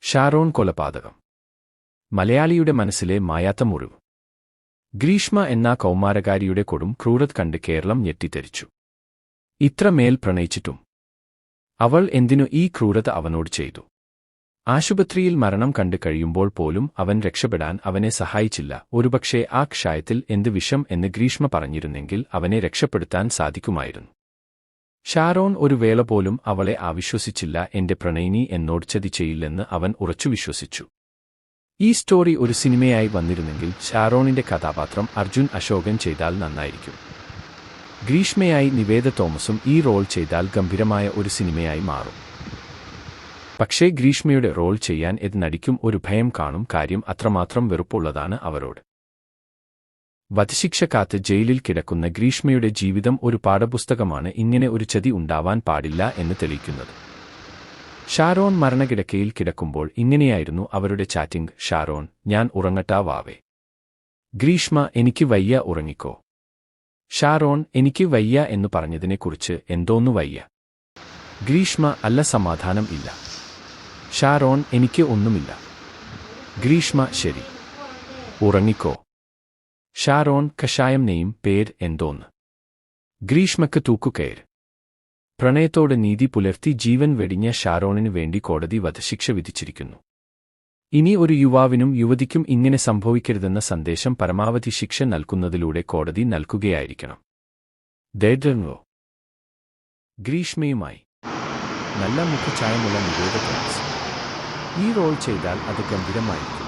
ഷാരോൺ കൊലപാതകം. മലയാളിയുടെ മനസ്സിലെ മായാത്ത മുറിവ്. ഗ്രീഷ്മ എന്ന കൗമാരകാരിയുടെ കൊടും ക്രൂരത കണ്ട് കേരളം ഞെട്ടിത്തെറിച്ചു. ഇത്രമേൽ പ്രണയിച്ചിട്ടും അവൾ എന്തിനു ഈ ക്രൂരത അവനോട് ചെയ്തു? ആശുപത്രിയിൽ മരണം കണ്ടു കഴിയുമ്പോൾ പോലും അവൻ രക്ഷപ്പെടാൻ അവനെ സഹായിച്ചില്ല. ഒരുപക്ഷേ ആ ക്ഷായത്തിൽ എന്ത് വിഷം എന്ന് ഗ്രീഷ്മ പറഞ്ഞിരുന്നെങ്കിൽ അവനെ രക്ഷപ്പെടുത്താൻ സാധിക്കുമായിരുന്നു. ഷാരോൺ ഒരു വേള പോലും അവളെ അവിശ്വസിച്ചില്ല. എന്റെ പ്രണയിനി എന്നോട് ചതി ചെയ്യില്ലെന്ന് അവൻ ഉറച്ചു വിശ്വസിച്ചു. ഈ സ്റ്റോറി ഒരു സിനിമയായി വന്നിരുന്നെങ്കിൽ ഷാരോണിന്റെ കഥാപാത്രം അർജുൻ അശോകൻ ചെയ്താൽ നന്നായിരിക്കും. ഗ്രീഷ്മയായി നിവേദ തോമസും ഈ റോൾ ചെയ്താൽ ഗംഭീരമായ ഒരു സിനിമയായി മാറും. പക്ഷേ ഗ്രീഷ്മയുടെ റോൾ ചെയ്യാൻ ഏത് നടിക്കും ഒരു ഭയം കാണും. കാര്യം അത്രമാത്രം വെറുപ്പുള്ളതാണ് അവരോട്. വധശിക്ഷ കാത്ത് ജയിലിൽ കിടക്കുന്ന ഗ്രീഷ്മയുടെ ജീവിതം ഒരു പാഠപുസ്തകമാണ്. ഇങ്ങനെ ഒരു ചതി ഉണ്ടാവാൻ പാടില്ല എന്ന് തെളിയിക്കുന്നത്. ഷാരോൺ മരണകിടക്കയിൽ കിടക്കുമ്പോൾ ഇങ്ങനെയായിരുന്നു അവരുടെ ചാറ്റിംഗ്. ഷാരോൺ, ഞാൻ ഉറങ്ങട്ടാ വാവേ. ഗ്രീഷ്മ, എനിക്ക് വയ്യ, ഉറങ്ങിക്കോ. ഷാരോൺ, എനിക്ക് വയ്യ എന്നു പറഞ്ഞതിനെക്കുറിച്ച് എന്തോന്നു വയ്യ? ഗ്രീഷ്മ, അല്ല, സമാധാനം ഇല്ല. ഷാരോൺ, എനിക്ക് ഒന്നുമില്ല. ഗ്രീഷ്മ, ശരി, ഉറങ്ങിക്കോ. ഷാരോൺ, കഷായം നെയ്യും പേര് എന്തോന്ന്? ഗ്രീഷ്മക്ക് തൂക്കുകയർ. പ്രണയത്തോട് നീതി പുലർത്തി ജീവൻ വെടിഞ്ഞ ഷാരോണിനു വേണ്ടി കോടതി വധശിക്ഷ വിധിച്ചിരിക്കുന്നു. ഇനി ഒരു യുവാവിനും യുവതിക്കും ഇങ്ങനെ സംഭവിക്കരുതെന്ന സന്ദേശം പരമാവധി ശിക്ഷ നൽകുന്നതിലൂടെ കോടതി നൽകുകയായിരിക്കണം. ദേഡ്രോ. ഗ്രീഷ്മയുമായി നല്ല മുഖഛായമുള്ള നിവേദ തോമസ് ഈ റോൾ ചെയ്താൽ അത് ഗംഭീരമായിരിക്കും.